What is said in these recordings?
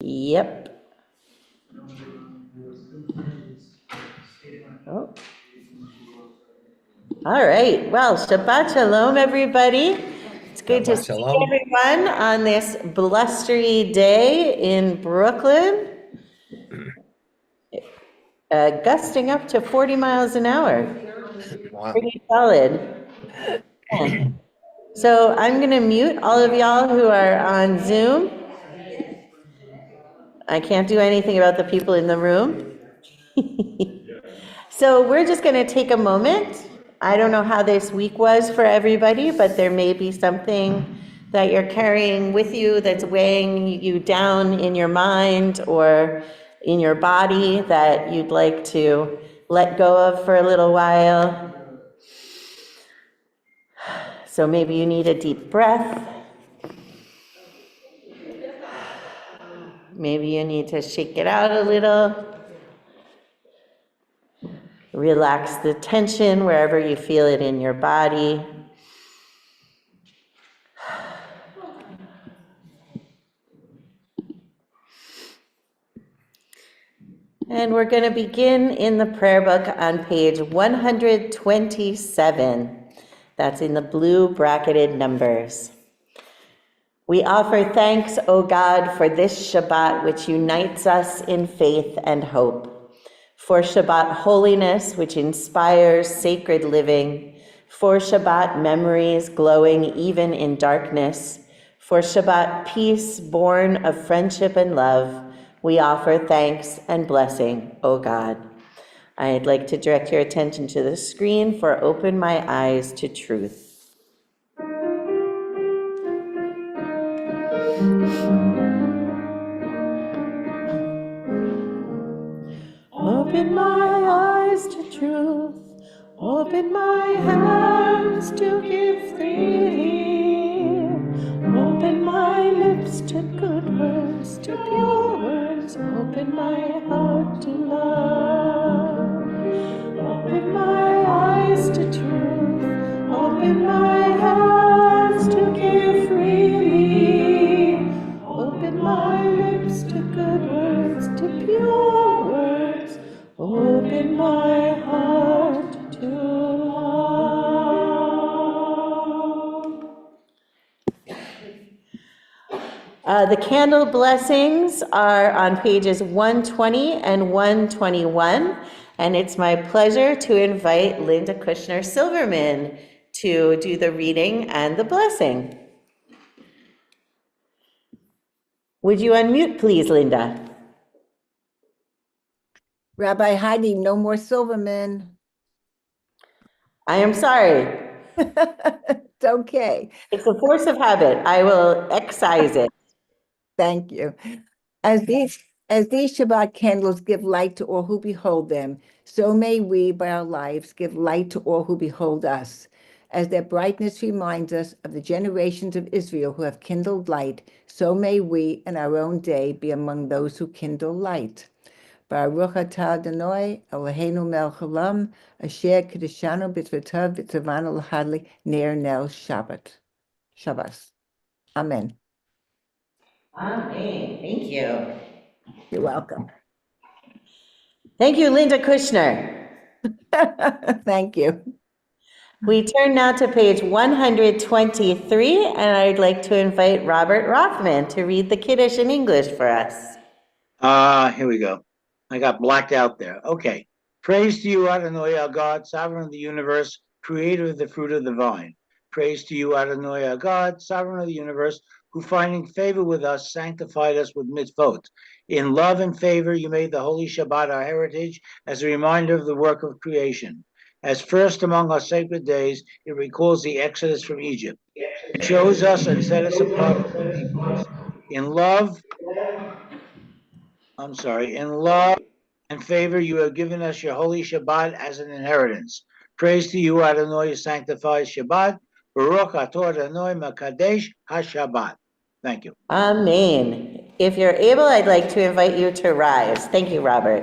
Yep. Oh. All right. Well, Shabbat Shalom, everybody. It's good to Shabbat see shalom. everyone on this blustery day in Brooklyn. Gusting up to 40 miles an hour. Wow. Pretty solid. Yeah. So I'm going to mute all of y'all who are on Zoom. I can't do anything about the people in the room. So we're just going to take a moment. I don't know how this week was for everybody, but there may be something that you're carrying with you that's weighing you down in your mind or in your body that you'd like to let go of for a little while. So maybe you need a deep breath. Maybe you need to shake it out a little. Relax the tension wherever you feel it in your body. And we're going to begin in the prayer book on page 127. That's in the blue bracketed numbers. We offer thanks, O God, for this Shabbat which unites us in faith and hope, for Shabbat holiness which inspires sacred living, for Shabbat memories glowing even in darkness, for Shabbat peace born of friendship and love. We offer thanks and blessing, O God. I'd like to direct your attention to the screen for Open My Eyes to Truth. Open my eyes to truth, open my hands to give freely, open my lips to good words, to pure words, open my heart to love. Open my eyes to truth, open my hands to give freely, open my lips to good words, to pure words, open my heart to love. The candle blessings are on pages 120 and 121, and it's my pleasure to invite Linda Kushner Silverman to do the reading and the blessing. Would you unmute, please, Linda? Rabbi Heidi, no more Silverman. I am sorry. It's okay. It's a force of habit. I will excise it. Thank you. As these Shabbat candles give light to all who behold them, so may we, by our lives, give light to all who behold us. As their brightness reminds us of the generations of Israel who have kindled light, so may we, in our own day, be among those who kindle light. Baruch atah Adonai Eloheinu melech haolam asher kiddushanu b'tzvotav v'tzavanu l'hadli ner nel Shabbat. Shabbos. Amen. Amen. Thank you. You're welcome. Thank you, Linda Kushner. Thank you. We turn now to page 123, and I'd like to invite Robert Rothman to read the Kiddush in English for us. Here we go. I got blacked out there. Okay. Praise to you, Adonai, our God, sovereign of the universe, creator of the fruit of the vine. Praise to you, Adonai, our God, sovereign of the universe, who finding favor with us, sanctified us with mitzvot. In love and favor, you made the holy Shabbat our heritage as a reminder of the work of creation. As first among our sacred days, it recalls the exodus from Egypt. It shows us and set us apart from the peoples. In love and favor, you have given us your holy Shabbat as an inheritance. Praise to you, Adonai, who sanctifies Shabbat. Baruch atah Adonai makadesh ha-Shabbat. Thank you. Amen. If you're able, I'd like to invite you to rise. Thank you, Robert.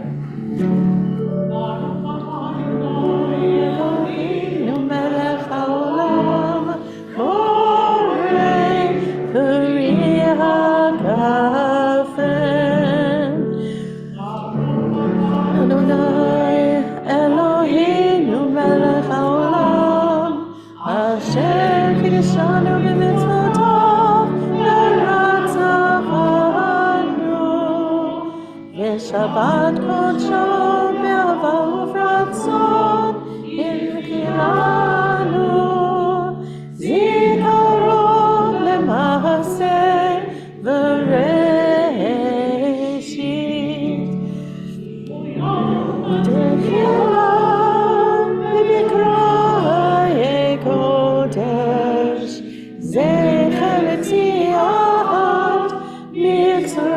בשבת קודשו באהבה וברצון הנחילנו זיכרון למעשה וראשית תחילה בבקראי קודש זכר ליציאת מצרים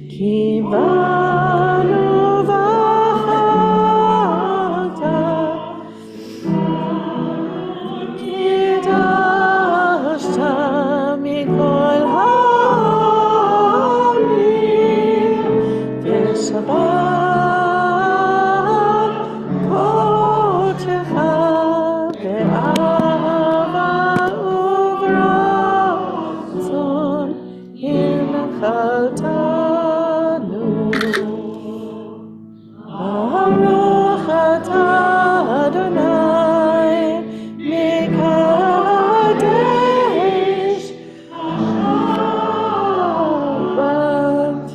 כי באנו בחרת קידשת מכל העמים בשבת קודשך באהבה וברצון הנחלתנו ברוך אתה אדוני מקדש השבת.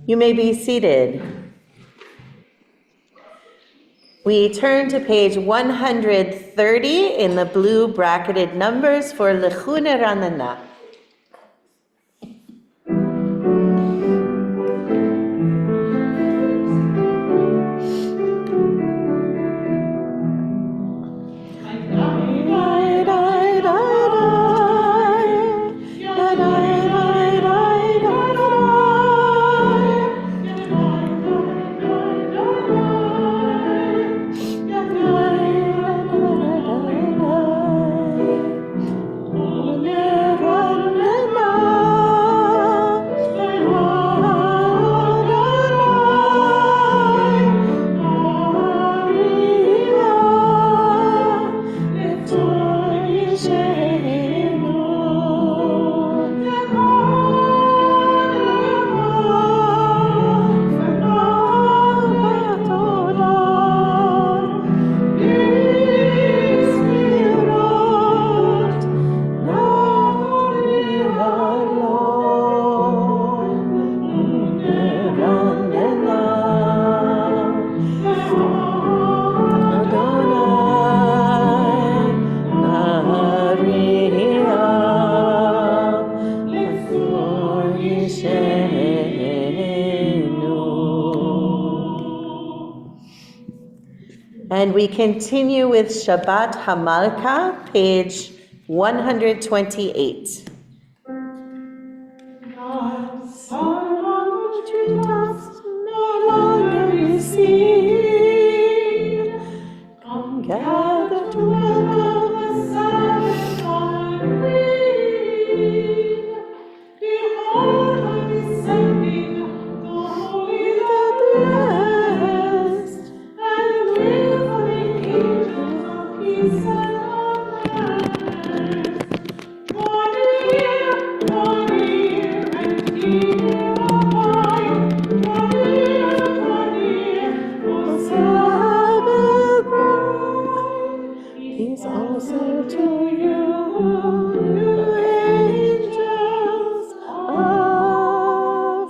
You may be seated. We turn to page 130 in the blue bracketed numbers for Lechune Ranana. And we continue with Shabbat Hamalka, page 128. Treetops no longer be seen. Come gather to welcome the Sabbath on green. Behold, I'm descending, the holy, the blessed, and with the angels of peace and of rest. Draw near, and hear of mine. Draw near, O Sabbath bride. Peace also to you, you angels of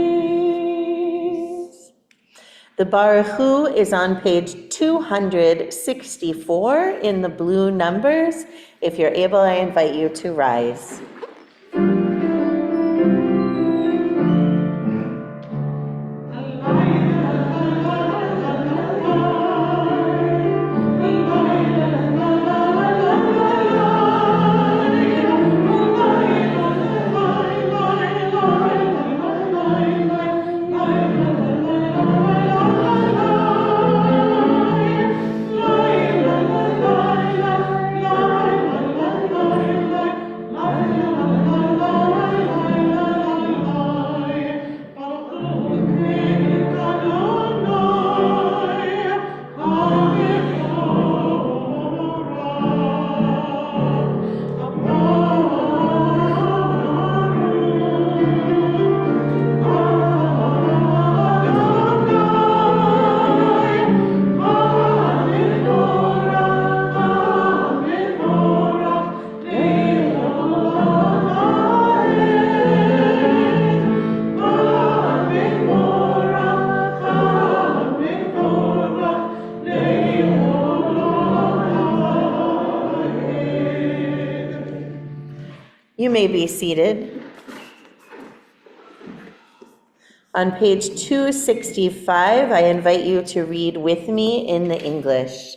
peace. The Baruch Hu is on page 264 in the blue numbers. If you're able, I invite you to rise. You may be seated. On page 265, I invite you to read with me in the English.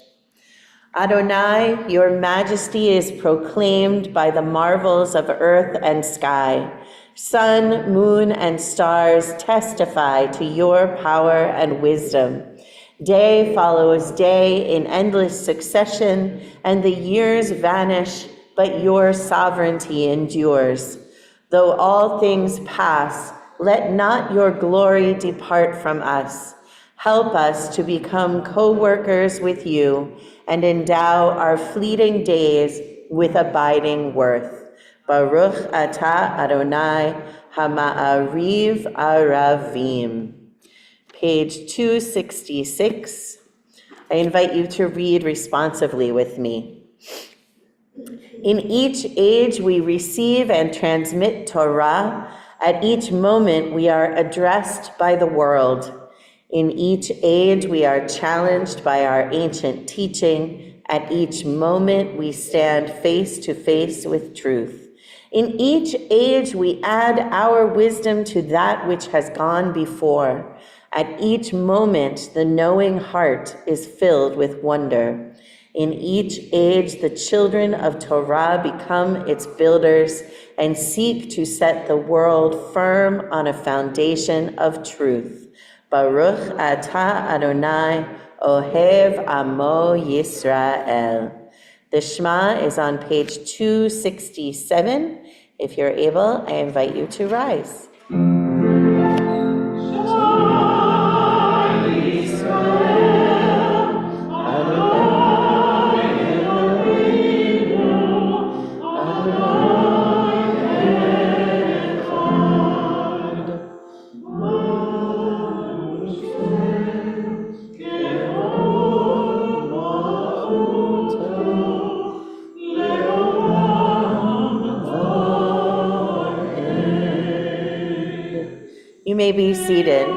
Adonai, your majesty is proclaimed by the marvels of earth and sky. Sun, moon, and stars testify to your power and wisdom. Day follows day in endless succession, and the years vanish, but your sovereignty endures. Though all things pass, let not your glory depart from us. Help us to become co-workers with you and endow our fleeting days with abiding worth. Baruch atah Adonai hama'ariv aravim. Page 266. I invite you to read responsively with me. In each age we receive and transmit Torah. At each moment we are addressed by the world. In each age we are challenged by our ancient teaching. At each moment we stand face to face with truth. In each age we add our wisdom to that which has gone before. At each moment the knowing heart is filled with wonder. In each age, the children of Torah become its builders and seek to set the world firm on a foundation of truth. Baruch atah Adonai, ohev amo Yisrael. The Shema is on page 267. If you're able, I invite you to rise. You may be seated.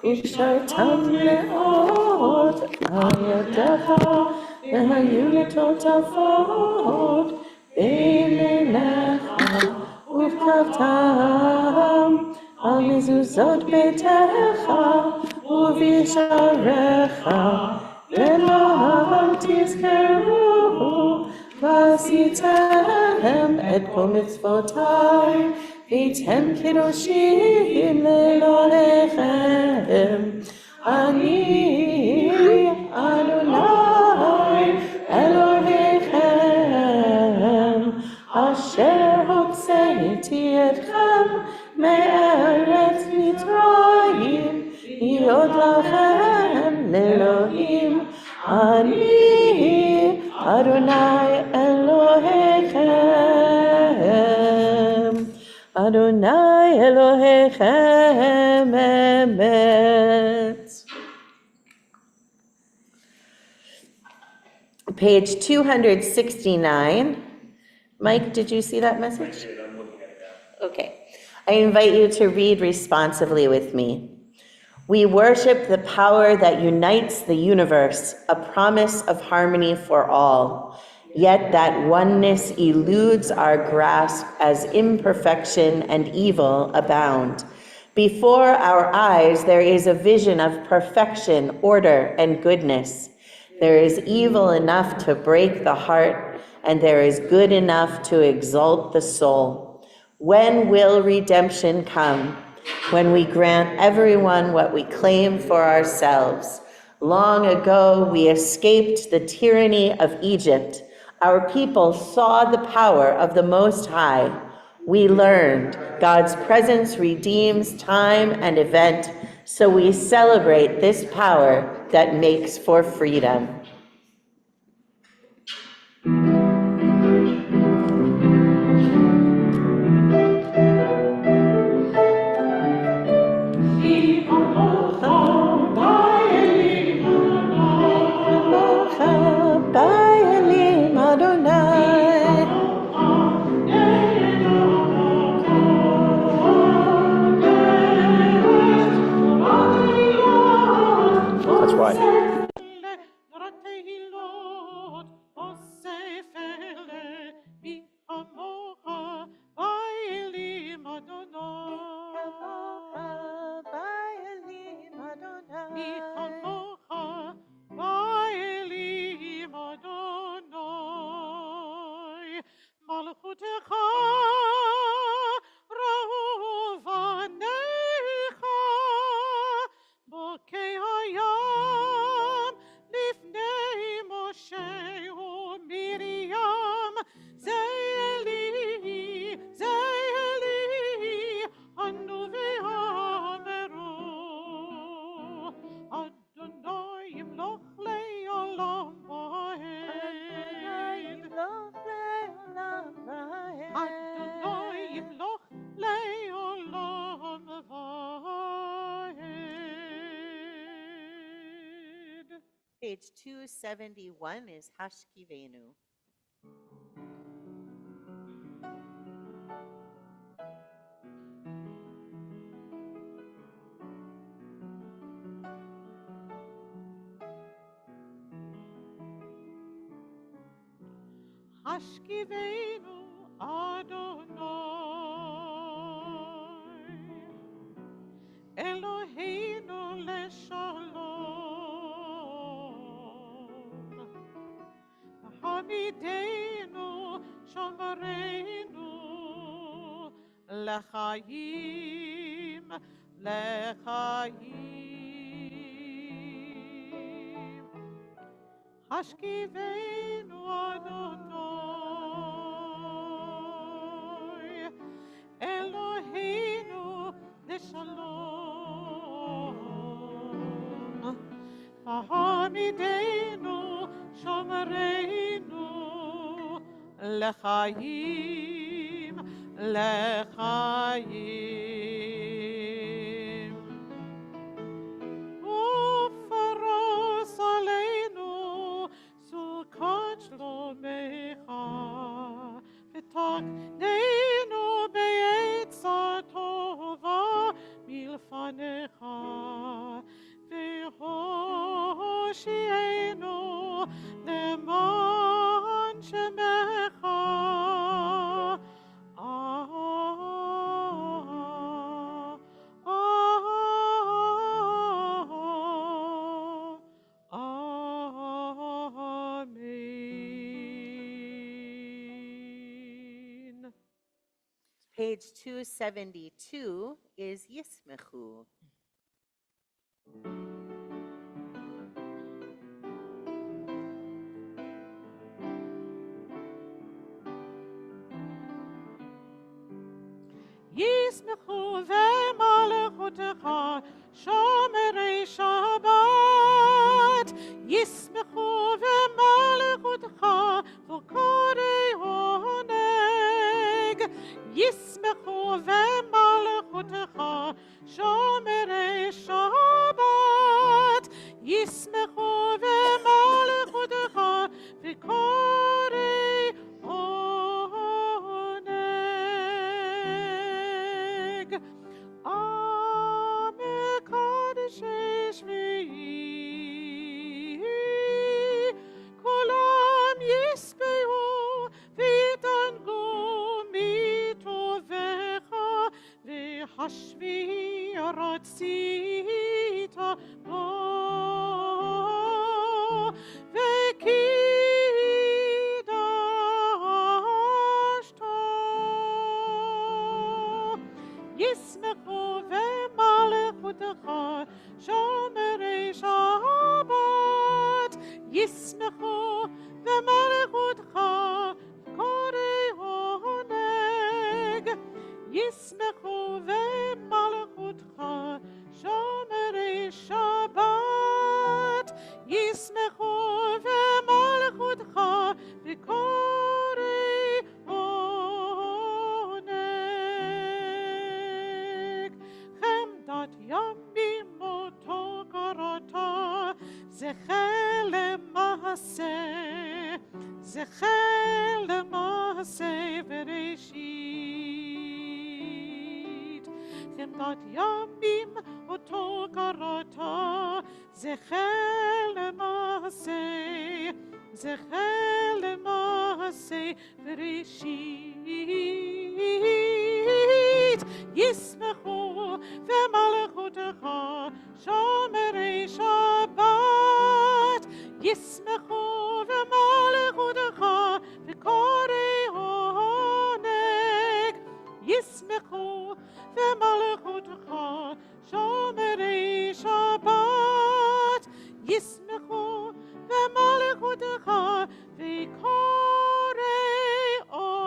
ושרתם מאוד על ידך, והיו לטוטפות בין עיניך, ובקרבתם על מזוזות ביתך ובשעריך, ולעם תזכרו ועשיתם את כל מצוותיי, והייתם קדושים לאלוהיכם. אני אדוני אלוהיכם, אשר הוצאתי אתכם מארץ מצרים, להיות לכם לאלוהים. אני אדוני אלוהיכם, אדוני אלוהיכם אמת. Page 269. Mike, did you see that message? I'm looking at that. Okay. I invite you to read responsively with me. We worship the power that unites the universe, a promise of harmony for all. Yet that oneness eludes our grasp as imperfection and evil abound. Before our eyes, there is a vision of perfection, order, and goodness. There is evil enough to break the heart, and there is good enough to exalt the soul. When will redemption come? When we grant everyone what we claim for ourselves. Long ago, we escaped the tyranny of Egypt. Our people saw the power of the Most High. We learned God's presence redeems time and event, so we celebrate this power that makes for freedom. That's why. Page 271 is Hashkivenu. Hashkivenu Adonai Eloheinu leshalom Hamidenu shomereinu lechayim lechayim Hashkivenu Adonai Eloheinu leshalom Hamidenu shomereinu lechayim lechayim Ufaros aleinu sukkot shlomecha v'taknenu be'etza tova milfanecha v'hoshienu leman shemecha Amen. Page 272 is Yismechu. ישמחו ומלכותך שומרי שבת ישמחו ומלכותך וקוראי עונג ישמחו ומלכותך שומרי שבת ישמחו ומלכותך וקוראי עונג המקדשי שביעי כולם ישבעו ויתענגו מטובך והשביעי רצית בו וקידשת ישמחו ומלכותך שומרי שבת זכר למעשה, זכר למעשה בראשית. חמדת ימים אותו קראת, זכר למעשה, זכר למעשה בראשית. ישמחו במלכותך שומרי שבת, ישמחו במלכותך וקוראי עונג, ישמחו במלכותך שומרי שבת, ישמחו במלכותך וקוראי עונג.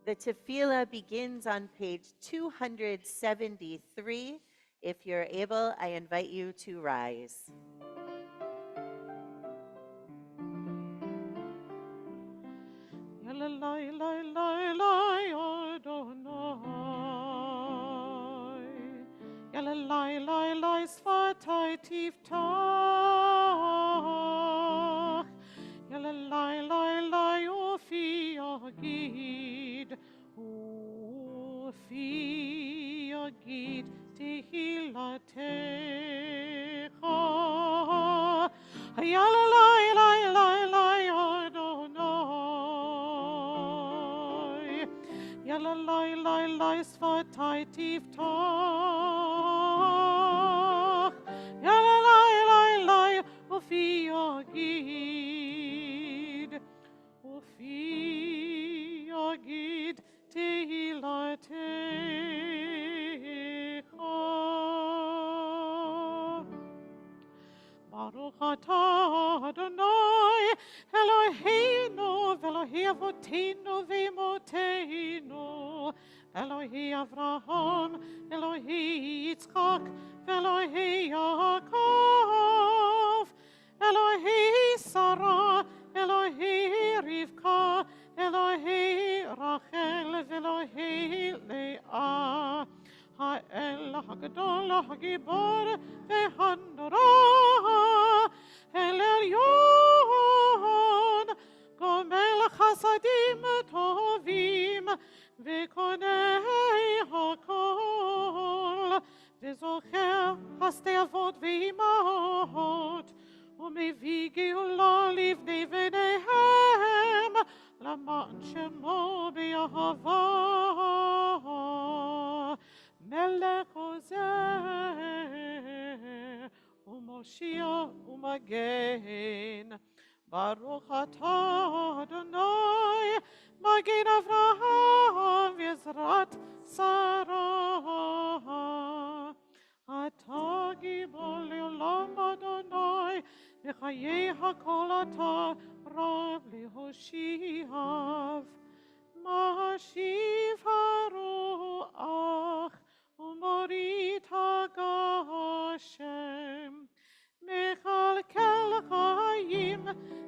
The tefillah begins on page 273. If you're able, I invite you to rise. Yalalai, lai, lai, lai, Adonai. Yalalai, lai, lai, svatai tiftach. Yalalai, lai, lai, ufi yagid. Ufi yagid tehilatecha. Yalalai, lai, lai, lai, Adonai. Yalalai, lai, lai, svatai tiftach. Yalalai, lai, lai, ufi yagid. Ufi yagid tehilatecha. Baruch atah Adonai Eloheinu v'Elohi Avoteinu v'Imoteinu, Elohi Avraham, Elohi Yitzchak, v'Elohi Yaakov, Elohi Sarah, Elohi Rivka, Elohi Rachel, v'Elohi Leah. האל הגדול, הגיבור והנורא, אל עליון, גומל חסדים טובים, וקונה הכל, וזוכר חסדי אבות ואימהות, ומביא גאולה לבני בניהם, למען שמו באהבה. מלך עוזר ומושיע ומגן, ברוך אתה אדוני מגן אברהם ועזרת שרה. אתה גיבור לעולם אדוני, בחיי הכל אתה רב להושיעיו. משיב הרוח ומוריד הגשם, מכלכל חיים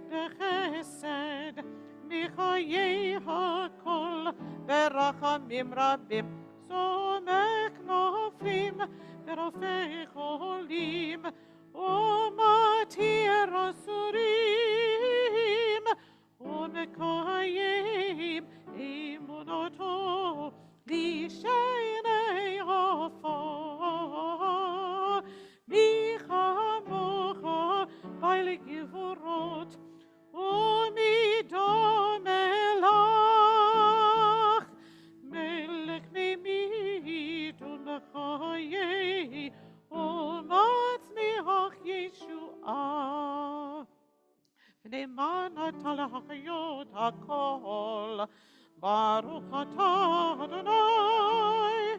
בחסד, מחיי הכל ברחמים רבים, סומך נופלים ורופא חולים, ומתיר אסורים, ומקיים אמונתו לשני עפר. מי כמוך בעל גבורות ומי דומה לך, מלך ממית ומחיי ומצמיח ישועה. ונאמן אתה להחיות הכל, ברוך אתה אדוני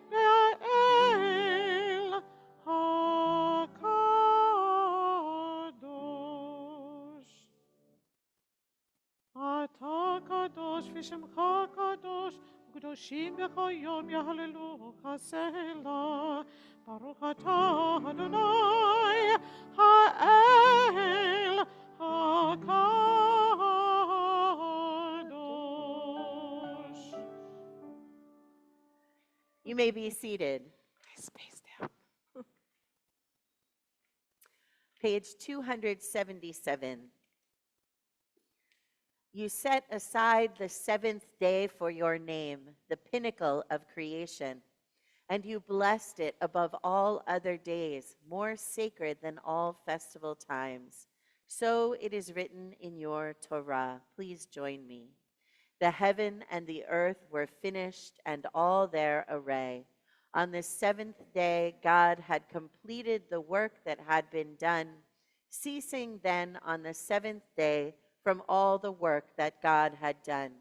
והאל הקדוש. אתה קדוש ושמך קדוש, וקדושים בך יום יהללוך סלה. ברוך אתה אדוני האל הקדוש. You may be seated. I spaced out. Page 277. You set aside the seventh day for your name, the pinnacle of creation, and you blessed it above all other days, more sacred than all festival times. So it is written in your Torah. Please join me. The heaven and the earth were finished and all their array. On the seventh day, God had completed the work that had been done, ceasing then on the seventh day from all the work that God had done.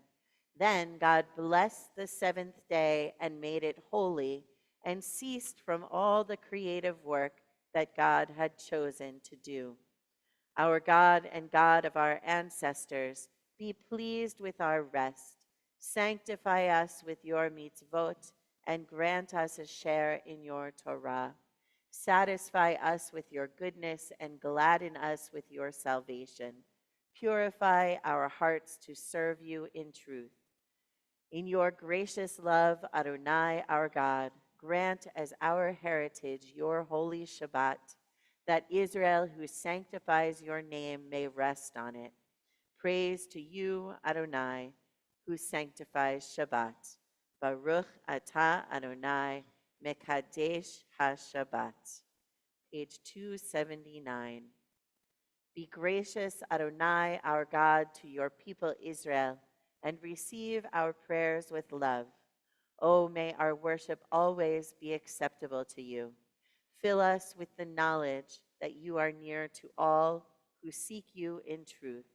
Then God blessed the seventh day and made it holy, and ceased from all the creative work that God had chosen to do. Our God and God of our ancestors, be pleased with our rest. Sanctify us with your mitzvot, and grant us a share in your Torah. Satisfy us with your goodness, and gladden us with your salvation. Purify our hearts to serve you in truth. In your gracious love, Adonai, our God, grant as our heritage your holy Shabbat, that Israel, who sanctifies your name, may rest on it. Praise to you, Adonai, who sanctifies Shabbat. Baruch atah Adonai, mekadesh ha-Shabbat. Page 279. Be gracious, Adonai, our God, to your people Israel, and receive our prayers with love. Oh, may our worship always be acceptable to you. Fill us with the knowledge that you are near to all who seek you in truth.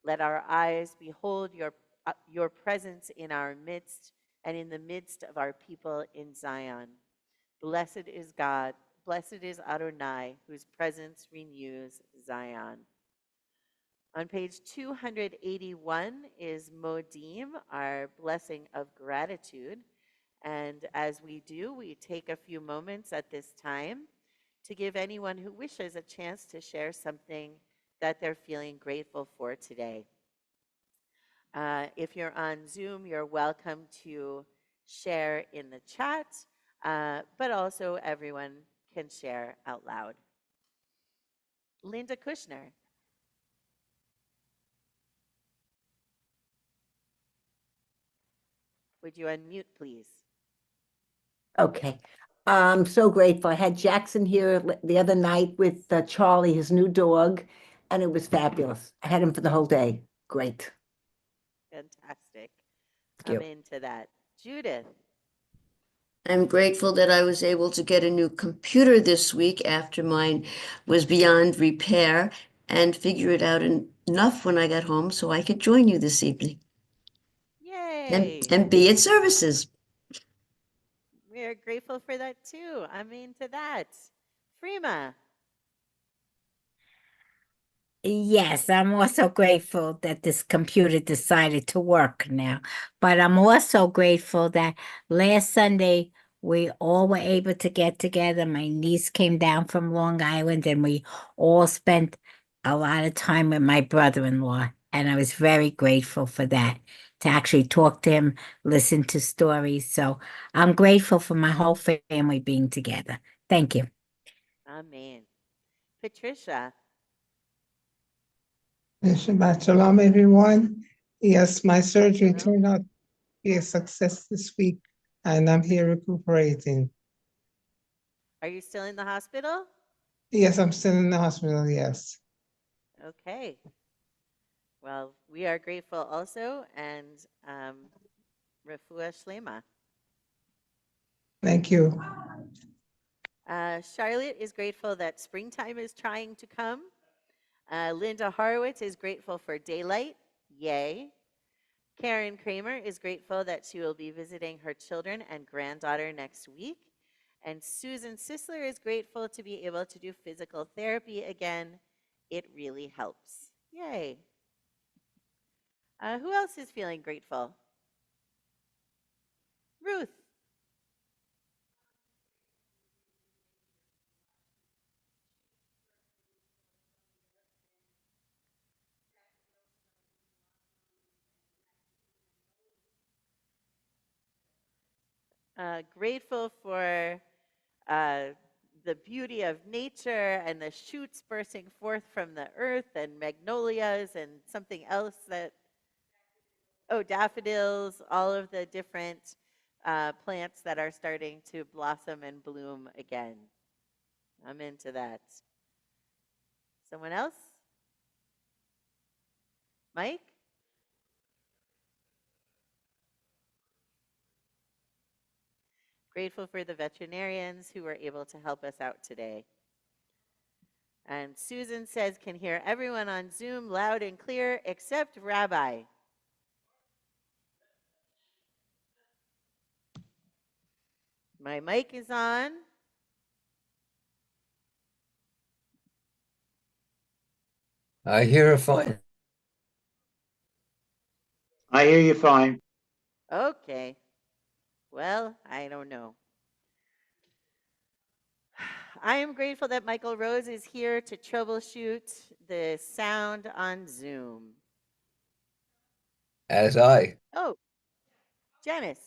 Let our eyes behold your presence in our midst and in the midst of our people in Zion. Blessed is God, blessed is Adonai, whose presence renews Zion. On page 281 is Modim, our blessing of gratitude. And as we do, we take a few moments at this time to give anyone who wishes a chance to share something that they're feeling grateful for today. If you're on Zoom, you're welcome to share in the chat, but also everyone can share out loud. Linda Kushner. Would you unmute, please? Okay. I'm so grateful. I had Jackson here the other night with Charlie, his new dog, and it was fabulous. I had him for the whole day. Great. Fantastic. Thank I'm you. into that. Judith. I'm grateful that I was able to get a new computer this week after mine was beyond repair and figure it out enough when I got home so I could join you this evening Yay. and be at services. We're grateful for that too. I'm into that. Freema. Yes, I'm also grateful that this computer decided to work now. But I'm also grateful that last Sunday we all were able to get together. My niece came down from Long Island and we all spent a lot of time with my brother-in-law. And I was very grateful for that, to actually talk to him, listen to stories. So I'm grateful for my whole family being together. Thank you. Amen. Patricia. Shabbat Shalom, everyone. Yes, my surgery Shalom. turned out to be a success this week, and I'm here recuperating. Are you still in the hospital? Yes, I'm still in the hospital, yes. Okay. Well, we are grateful also, and refuah shlema. Thank you. Charlotte is grateful that springtime is trying to come. Linda Horowitz is grateful for daylight. Yay. Karen Kramer is grateful that she will be visiting her children and granddaughter next week. And Susan Sisler is grateful to be able to do physical therapy again. It really helps. Yay. Who else is feeling grateful? Ruth. Grateful for uh, the beauty of nature and the shoots bursting forth from the earth and magnolias and something else that, oh, daffodils, all of the different plants that are starting to blossom and bloom again. I'm into that. Someone else? Mike? Grateful for the veterinarians who were able to help us out today. And Susan says, can hear everyone on Zoom loud and clear except Rabbi. My mic is on. I hear her fine. I hear you fine. Okay. Well, I don't know. I am grateful that Michael Rose is here to troubleshoot the sound on Zoom. As I. Oh, Janice.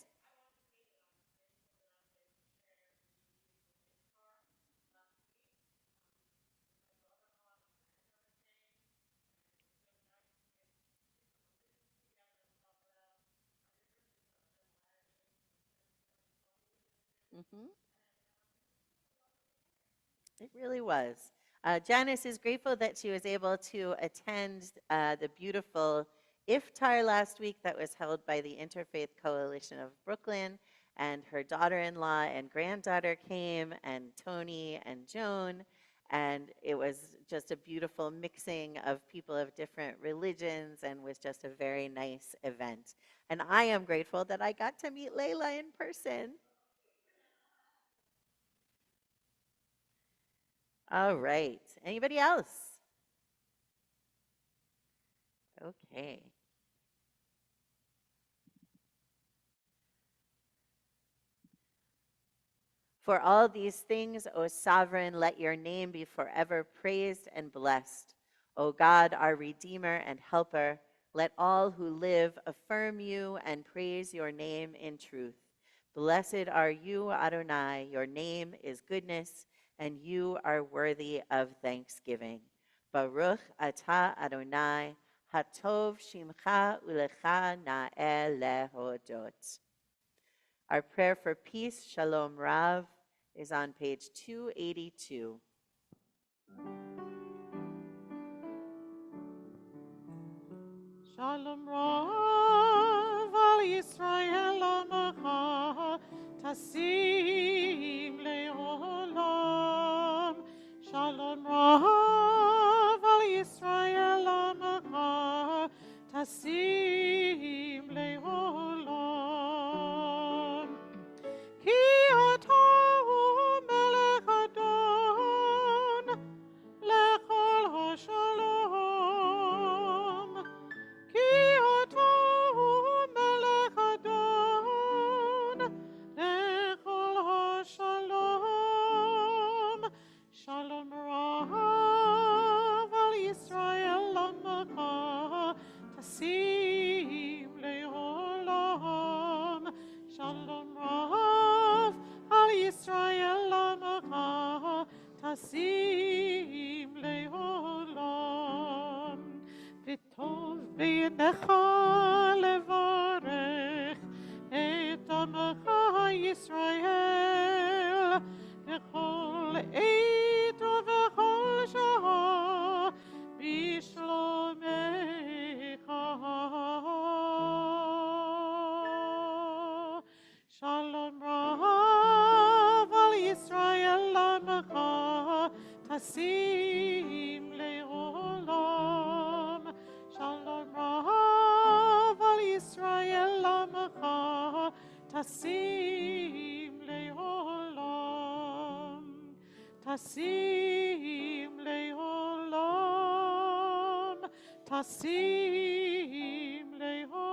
Mm-hmm. It really was. Janice is grateful that she was able to attend the beautiful iftar last week that was held by the Interfaith Coalition of Brooklyn. And her daughter-in-law and granddaughter came, and Tony and Joan. And it was just a beautiful mixing of people of different religions and was just a very nice event. And I am grateful that I got to meet Layla in person. All right. Anybody else? Okay. For all these things, O Sovereign, let your name be forever praised and blessed. O God, our Redeemer and Helper, let all who live affirm you and praise your name in truth. Blessed are you, Adonai, your name is goodness, and you are worthy of thanksgiving. Baruch atah Adonai, hatov shimcha ulecha na'el lehodot. Our prayer for peace, Shalom Rav, is on page 282. Shalom Rav al Yisrael Amacha Tasim Leolam. Shalom Rav al Yisrael Amacha Tasim Leolam. Ki ata melech Adon lechol hashalom. Ki ata melech Adon lechol hashalom. Shalom Rav al Yisrael Amacha Tasim leolam. Shalom Rav al Yisrael Amacha Tasim leolam. וטוב בעיניך לברך את עמך ישראל בכל עת ובכל שעה בשלומך. שלום רב על ישראל עמך תשים לעולם. Shalom Rav al Yisrael Amacha Tasim Leolam. Tasim Leolam. Tasim Leolam.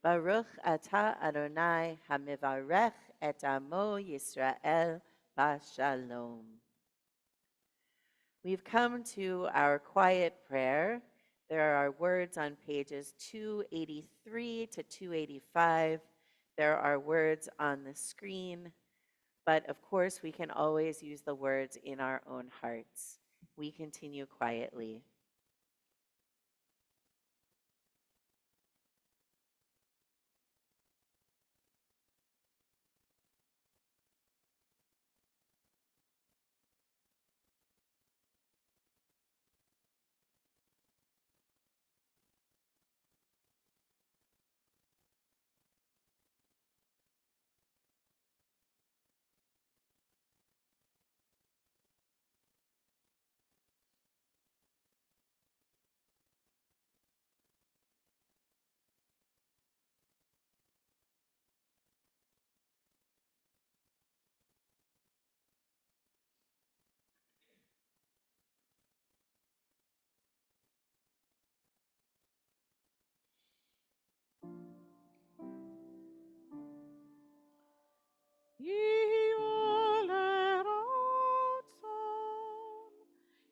Baruch atah Adonai hamivarech et amo Yisrael b'shalom. We've come to our quiet prayer, There are words on pages 283 to 285. There are words on the screen, but of course we can always use the words in our own hearts. We continue quietly.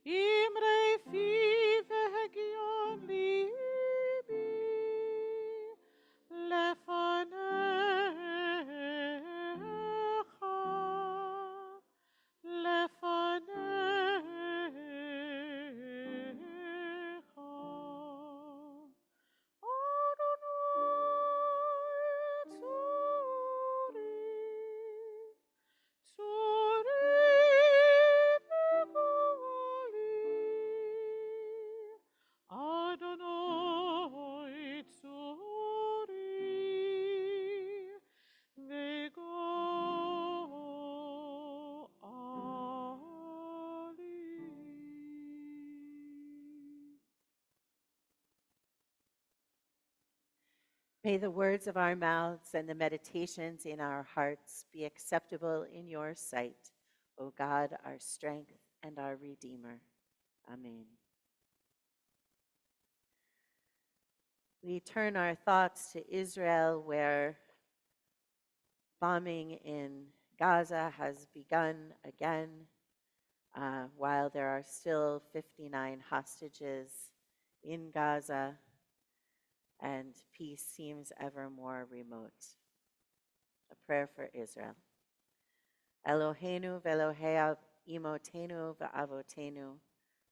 Imre five hegion libi lefanecha lefanecha Adonai tzuri Adonai tzuri v'go'ali. May the words of our mouths and the meditations in our hearts be acceptable in your sight, O God, our strength and our Redeemer. Amen. We turn our thoughts to Israel, where bombing in Gaza has begun again, while there are still 59 hostages in Gaza, and peace seems ever more remote. A prayer for Israel. Eloheinu ve'Elohei imotenu ve'avotenu,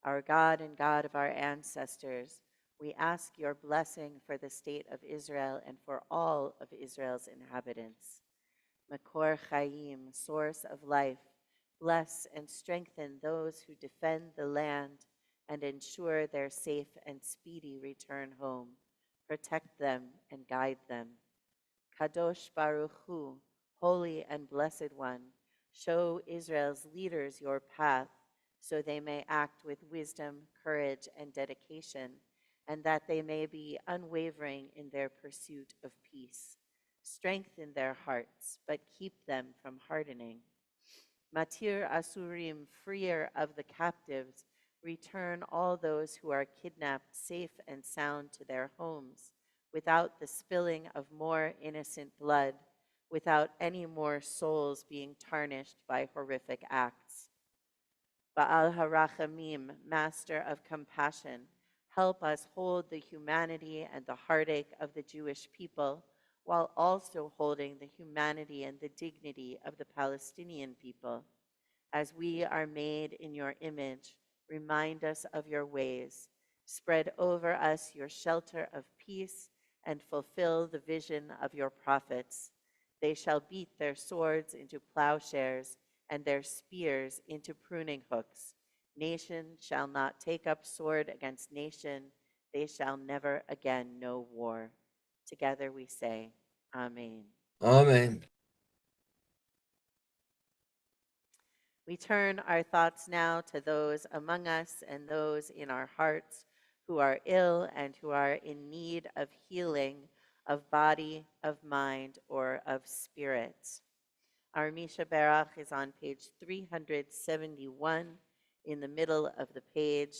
our God and God of our ancestors, we ask your blessing for the state of Israel and for all of Israel's inhabitants. Makor Chaim, source of life, bless and strengthen those who defend the land and ensure their safe and speedy return home. Protect them and guide them. Kadosh Baruch Hu, holy and blessed one, show Israel's leaders your path so they may act with wisdom, courage, and dedication, and that they may be unwavering in their pursuit of peace. Strengthen their hearts, but keep them from hardening. Matir Asurim, freer of the captives, return all those who are kidnapped safe and sound to their homes, without the spilling of more innocent blood, without any more souls being tarnished by horrific acts. Ba'al Harachamim, Master of Compassion, help us hold the humanity and the heartache of the Jewish people, while also holding the humanity and the dignity of the Palestinian people. As we are made in your image, remind us of your ways. Spread over us your shelter of peace and fulfill the vision of your prophets. They shall beat their swords into plowshares and their spears into pruning hooks. Nation shall not take up sword against nation. They shall never again know war. Together we say, Amen. Amen. We turn our thoughts now to those among us and those in our hearts who are ill and who are in need of healing of body, of mind, or of spirit. Our Misha Berach is on page 371 in the middle of the page.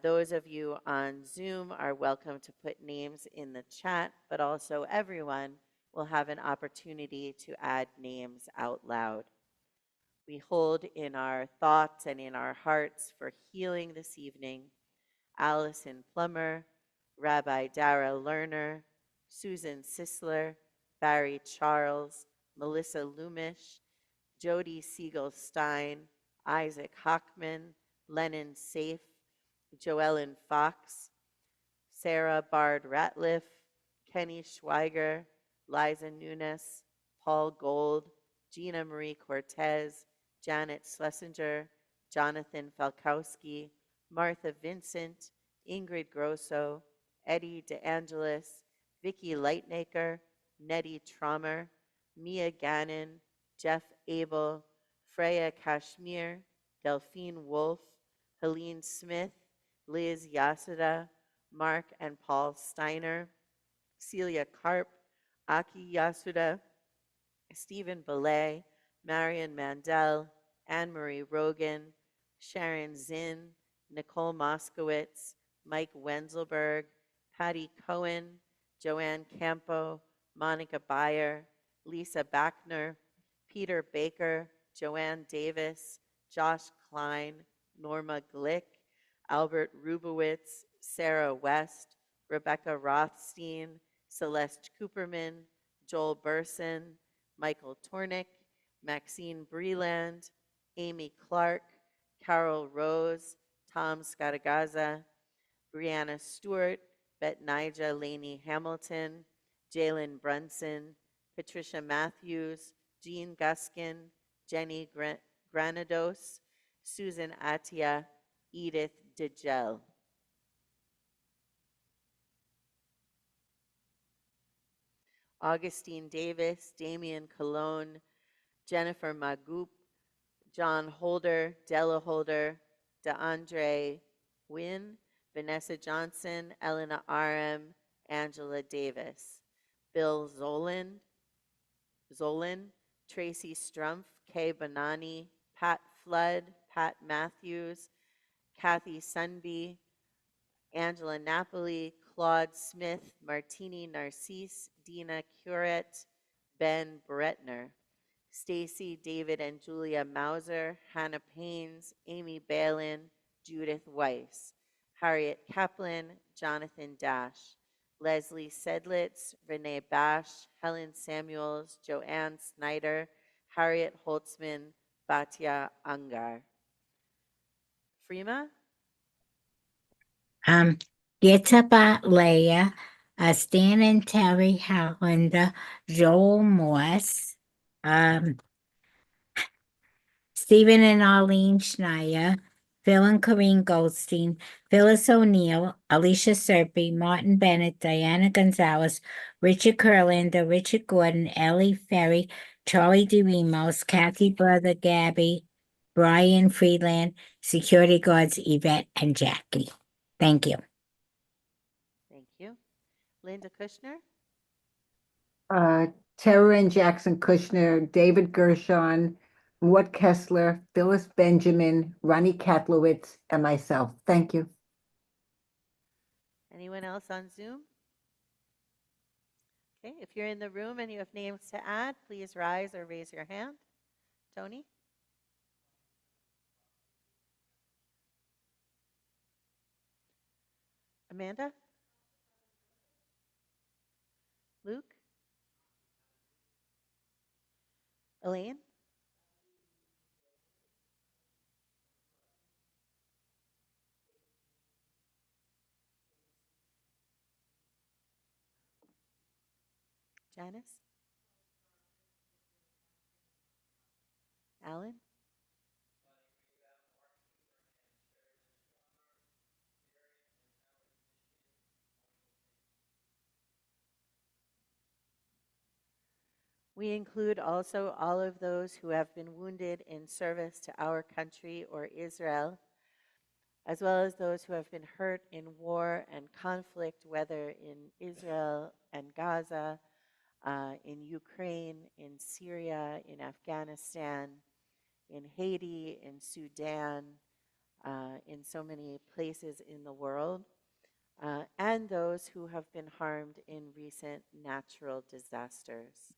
Those of you on Zoom are welcome to put names in the chat, but also everyone will have an opportunity to add names out loud. We hold in our thoughts and in our hearts for healing this evening Allison Plummer, Rabbi Dara Lerner, Susan Sisler, Barry Charles, Melissa Lumish, Jody Siegel Stein, Isaac Hockman, Lennon Safe, Joellen Fox, Sarah Bard Ratliff, Kenny Schweiger, Liza Nunes, Paul Gold, Gina Marie Cortez, Janet Schlesinger, Jonathan Falkowski, Martha Vincent, Ingrid Grosso, Eddie DeAngelis, Vicki Lightnaker, Nettie Trommer, Mia Gannon, Jeff Abel, Freya Kashmir, Delphine Wolf, Helene Smith, Liz Yasuda, Mark and Paul Steiner, Celia Karp, Aki Yasuda, Stephen Belay, Marion Mandel, Anne-Marie Rogan, Sharon Zinn, Nicole Moskowitz, Mike Wenzelberg, Patty Cohen, Joanne Campo, Monica Bayer, Lisa Backner, Peter Baker, Joanne Davis, Josh Klein, Norma Glick, Albert Rubowitz, Sarah West, Rebecca Rothstein, Celeste Cooperman, Joel Burson, Michael Tornick, Maxine Breland, Amy Clark, Carol Rose, Tom Scatagaza, Brianna Stewart, Betnijah Laney Hamilton, Jalen Brunson, Patricia Matthews, Jean Guskin, Jenny Granados, Susan Atia, Edith DeGel. Augustine Davis, Damian Colon, Jennifer Magoop, John Holder, Della Holder, DeAndre Wynn, Vanessa Johnson, Elena Aram, Angela Davis, Bill Zolan, Tracy Strumpf, Kay Bonani, Pat Flood, Pat Matthews, Kathy Sunby, Angela Napoli, Claude Smith, Martini Narcisse, Dina Curet, Ben Bretner, Stacy, David and Julia Mauser, Hannah Paynes, Amy Balin, Judith Weiss, Harriet Kaplan, Jonathan Dash, Leslie Sedlitz, Renee Bash, Helen Samuels, Joanne Snyder, Harriet Holtzman, Batya Angar. Freema? Um, Gitaba Leah, Stan and Terry Hollander, Joel Morse, um, Stephen and Arlene Schneier, Phil and Corrine Goldstein, Phyllis O'Neill, Alicia Serpy, Martin Bennett, Diana Gonzalez, Richard Kurlander, Richard Gordon, Ellie Ferry, Charlie DeRemos, Kathy Brother Gabby, Brian Freeland, security guards Yvette and Jackie. Thank you. Thank you. Linda Kushner? Tara and Jackson Kushner, David Gershon, Mort Kessler, Phyllis Benjamin, Ronnie Katlowitz, and myself. Thank you. Anyone else on Zoom? Okay, if you're in the room and you have names to add, please rise or raise your hand. Tony? Amanda? Luke? Elaine? Janice? Alan? We include also all of those who have been wounded in service to our country or Israel, as well as those who have been hurt in war and conflict, whether in Israel and Gaza, in Ukraine, in Syria, in Afghanistan, in Haiti, in Sudan, in so many places in the world, and those who have been harmed in recent natural disasters.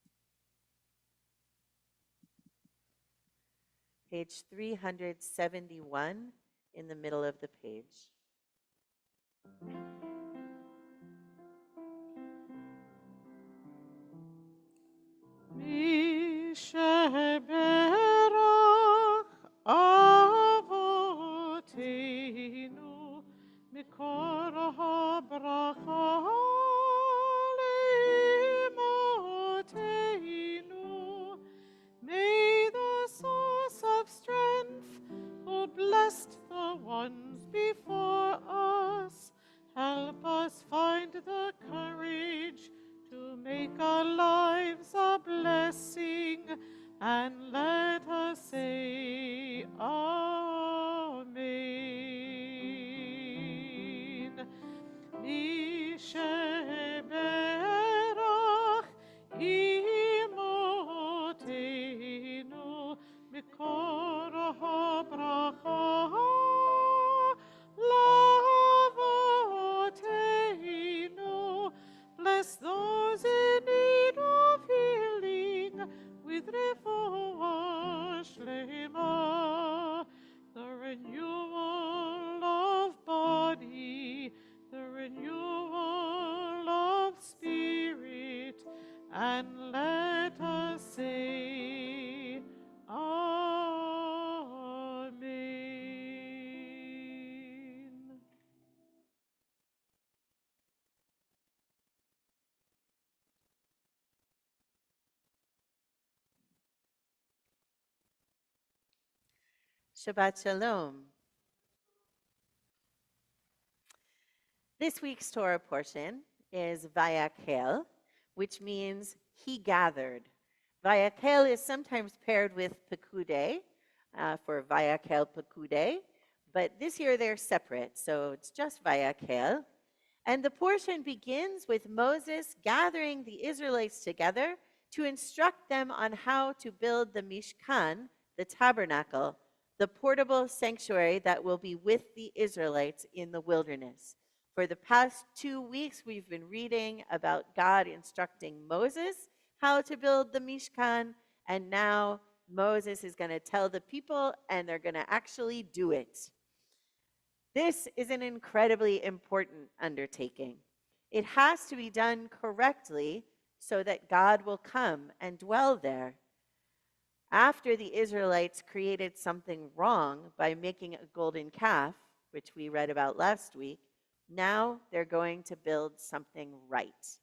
Page 371 in the middle of the page. מי שברך אבותינו מקור הברכה לאמותינו. May the source of strength who blessed the ones before us help us find the courage to make our lives a blessing, and let us say Amen. מי שברך אמותינו מקור הברכה לאבותינו. Bless those in need of healing with refuah shlema, the renewal of body, the renewal of spirit, and let us say Amen. Shabbat Shalom. This week's Torah portion is Vayakhel, which means he gathered. Vayakhel is sometimes paired with Pekude for Vayakhel Pekude, but this year they're separate, so it's just Vayakhel. And the portion begins with Moses gathering the Israelites together to instruct them on how to build the Mishkan, the tabernacle, the portable sanctuary that will be with the Israelites in the wilderness. For the past 2 weeks, we've been reading about God instructing Moses how to build the Mishkan, and now Moses is going to tell the people, and they're going to actually do it. This is an incredibly important undertaking. It has to be done correctly so that God will come and dwell there. After the Israelites created something wrong by making a golden calf, which we read about last week, now they're going to build something right.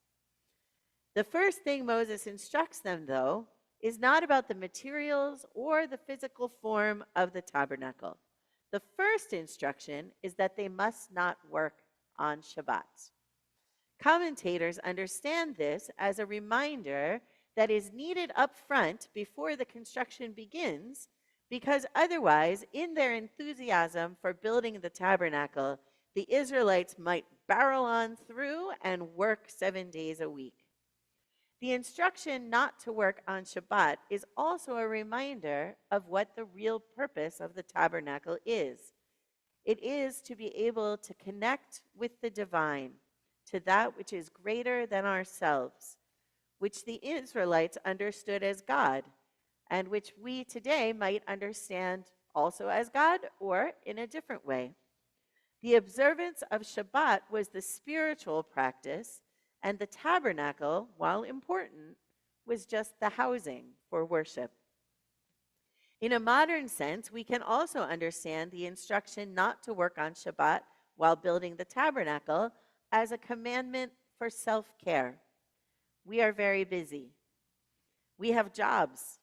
The first thing Moses instructs them, though, is not about the materials or the physical form of the tabernacle. The first instruction is that they must not work on Shabbat. Commentators understand this as a reminder that is needed up front before the construction begins, because otherwise, in their enthusiasm for building the tabernacle, the Israelites might barrel on through and work 7 days a week. The instruction not to work on Shabbat is also a reminder of what the real purpose of the tabernacle is. It is to be able to connect with the divine, to that which is greater than ourselves, which the Israelites understood as God, and which we today might understand also as God or in a different way. The observance of Shabbat was the spiritual practice, and the tabernacle, while important, was just the housing for worship. In a modern sense, we can also understand the instruction not to work on Shabbat while building the tabernacle as a commandment for self-care. We are very busy. We have jobs.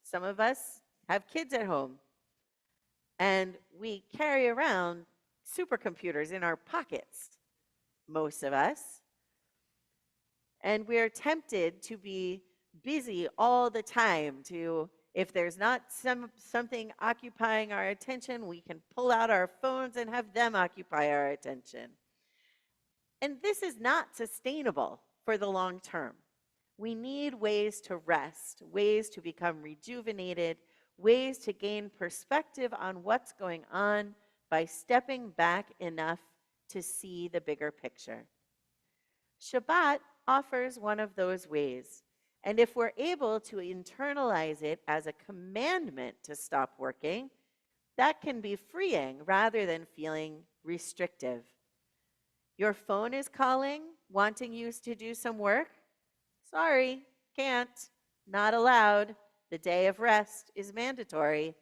Some of us have kids at home. And we carry around supercomputers in our pockets, most of us. And we're tempted to be busy all the time. If there's not something occupying our attention, we can pull out our phones and have them occupy our attention. And this is not sustainable for the long term. We need ways to rest, ways to become rejuvenated, ways to gain perspective on what's going on by stepping back enough to see the bigger picture. Shabbat offers one of those ways, and if we're able to internalize it as a commandment to stop working, that can be freeing rather than feeling restrictive. Your phone is calling, wanting you to do some work? Sorry, can't. Not allowed. The day of rest is mandatory.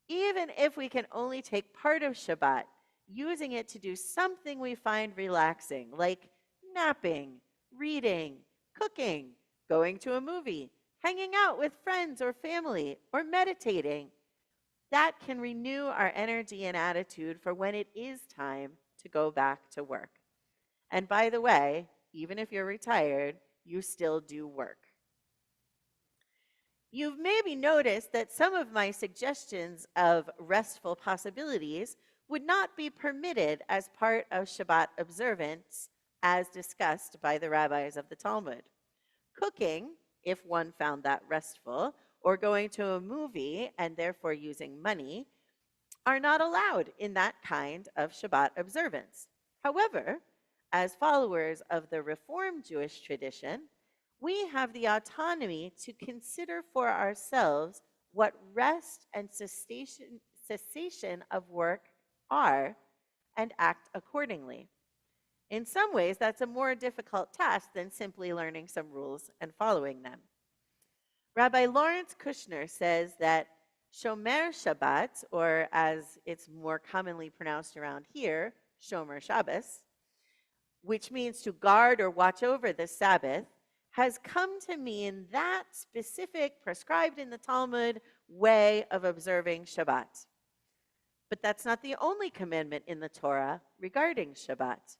Even if we can only take part of Shabbat, using it to do something we find relaxing, like napping, reading, cooking, going to a movie, hanging out with friends or family, or meditating, that can renew our energy and attitude for when it is time to go back to work. And by the way, even if you're retired, you still do work. You've maybe noticed that some of my suggestions of restful possibilities would not be permitted as part of Shabbat observance, as discussed by the rabbis of the Talmud. Cooking, if one found that restful, or going to a movie and therefore using money, are not allowed in that kind of Shabbat observance. However, as followers of the Reformed Jewish tradition, we have the autonomy to consider for ourselves what rest and cessation of work are and act accordingly. In some ways, that's a more difficult task than simply learning some rules and following them. Rabbi Lawrence Kushner says that Shomer Shabbat, or as it's more commonly pronounced around here, Shomer Shabbos, which means to guard or watch over the Sabbath, has come to mean that specific, prescribed in the Talmud way of observing Shabbat. But that's not the only commandment in the Torah regarding Shabbat.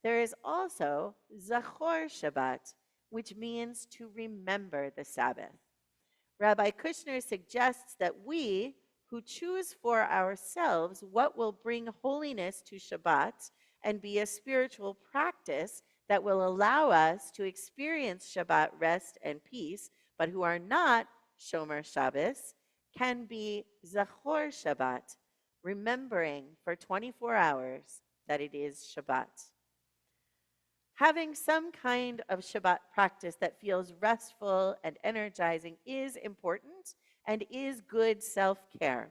There is also Zachor Shabbat, which means to remember the Sabbath. Rabbi Kushner suggests that we, who choose for ourselves what will bring holiness to Shabbat and be a spiritual practice that will allow us to experience Shabbat rest and peace, but who are not Shomer Shabbos, can be Zachor Shabbat, remembering for 24 hours that it is Shabbat. Having some kind of Shabbat practice that feels restful and energizing is important and is good self-care.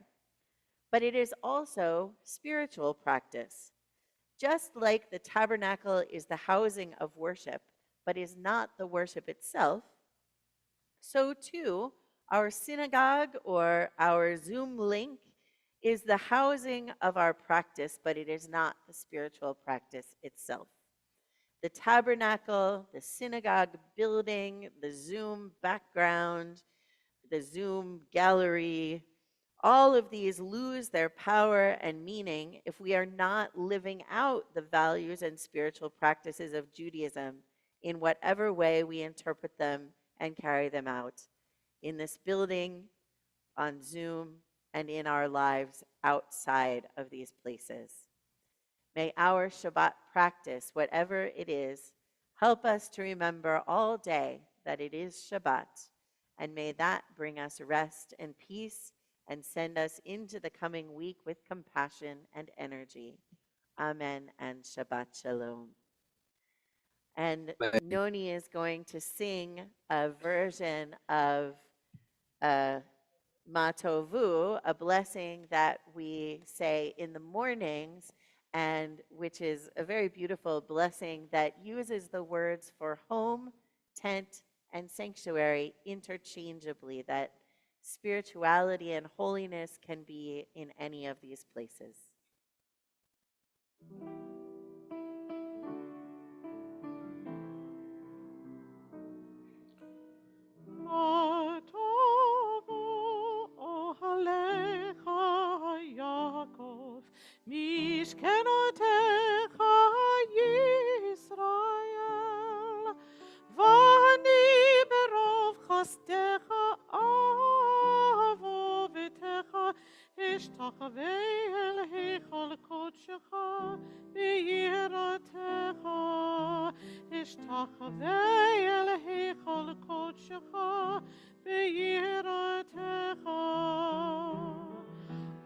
But it is also spiritual practice. Just like the tabernacle is the housing of worship, but is not the worship itself, so too our synagogue or our Zoom link is the housing of our practice, but it is not the spiritual practice itself. The tabernacle, the synagogue building, the Zoom background, the Zoom gallery, all of these lose their power and meaning if we are not living out the values and spiritual practices of Judaism in whatever way we interpret them and carry them out in this building, on Zoom, and in our lives outside of these places. May our Shabbat practice, whatever it is, help us to remember all day that it is Shabbat, and may that bring us rest and peace and send us into the coming week with compassion and energy. Amen and Shabbat Shalom. And Noni is going to sing a version of Matovu, a blessing that we say in the mornings, and which is a very beautiful blessing that uses the words for home, tent, and sanctuary interchangeably, that spirituality and holiness can be in any of these places. Matovu ohalecha Yaakov, mishkenotecha Yisrael, vani berov chastecha avovetecha, ishtachvei el heichal kodshecha, b'yiratecha, ishtachvei el heichal kodshecha, b'yiratecha.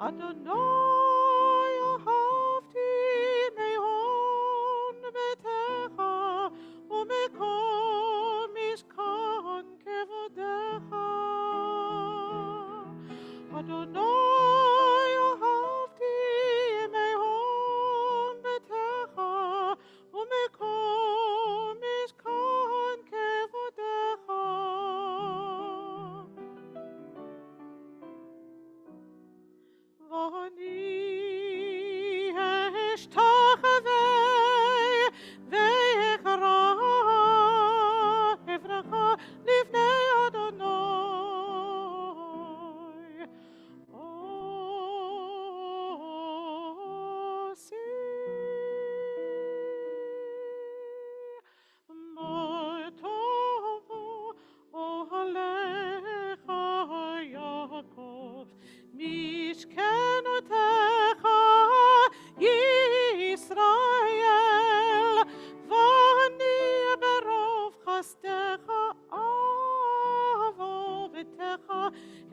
Adonai ahavti mehon betecha, umekol mishkan kevodecha. Adonai ahavti mehon betecha,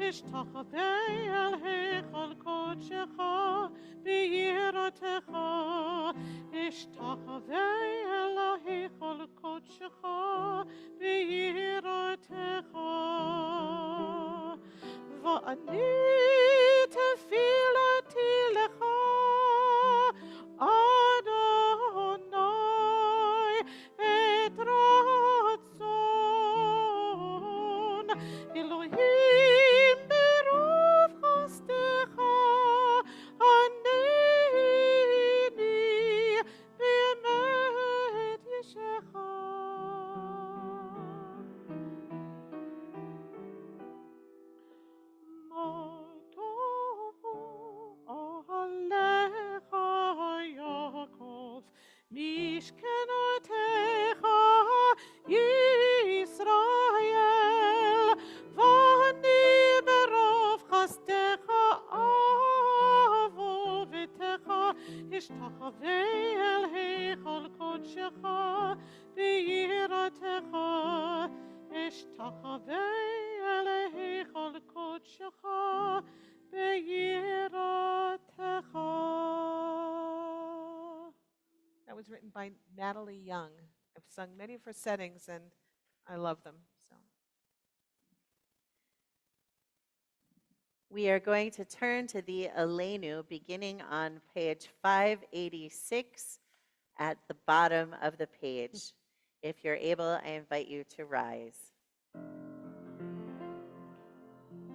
אשתחווה אל היכל קודשך ביראתך, אשתחווה אל היכל קודשך ביראתך. ואני תפילתי לך, אדוני, את רצון אלוהים ברוב חסדך, ענני באמת ישך. מה טוב אוהליך יעקב, משכנותיך ישראל, ואני ברוב חסדך אבוא ביתך, אשתחווה אל היכל קודשך ביראתך, אשתחווה אל היכל קודשך ביראתך. That was written by Natalie Young. I've sung many of her settings and I love them. So We are going to turn to the Aleinu beginning on page 586 at the bottom of the page. If you're able, I invite you to rise.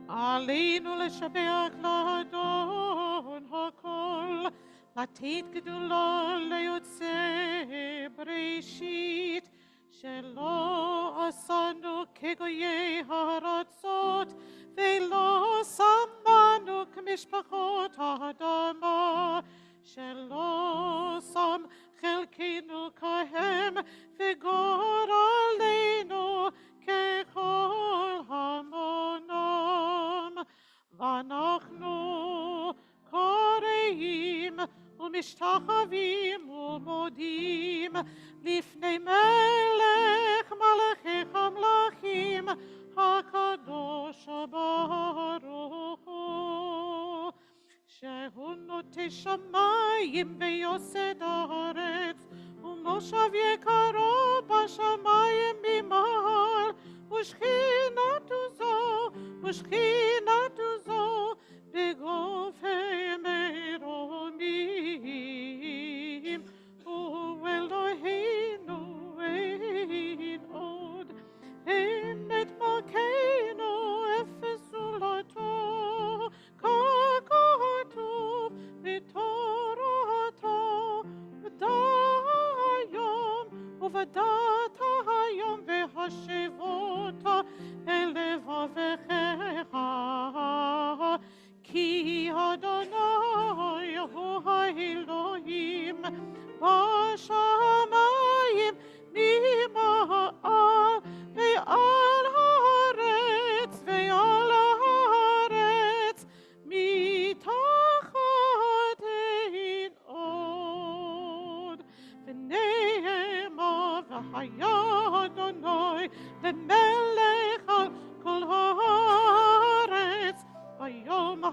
עלינו לשבח לאדון הכל, לתת גדולה ליוצא בראשית, שלא עשנו כגויי הארצות, ולא שמנו כמשפחות האדמה, שלא שם חלקנו כהם, וגורלנו ככל המונם. ואנחנו קוראים ומשתחווים ומודים לפני מלך מלכי המלכים, הקדוש ברוך הוא, שהוא נוטה שמיים ויוסד הארץ, ומושב יקרו בשמיים ממעל, ושכינתו זו בגופי מרומים, ואלוהינו אין עוד, אין את מלכנו אפס זולתו, ככתוב בתורתו, ובדעת היום והשבות אל לבביך, כי אדוני הוא האלוהים בשמיים ממעל ועל הארץ ועל הארץ מתחת אין עוד. ונאמר והיה אדוני למלך על כל הארץ, ביום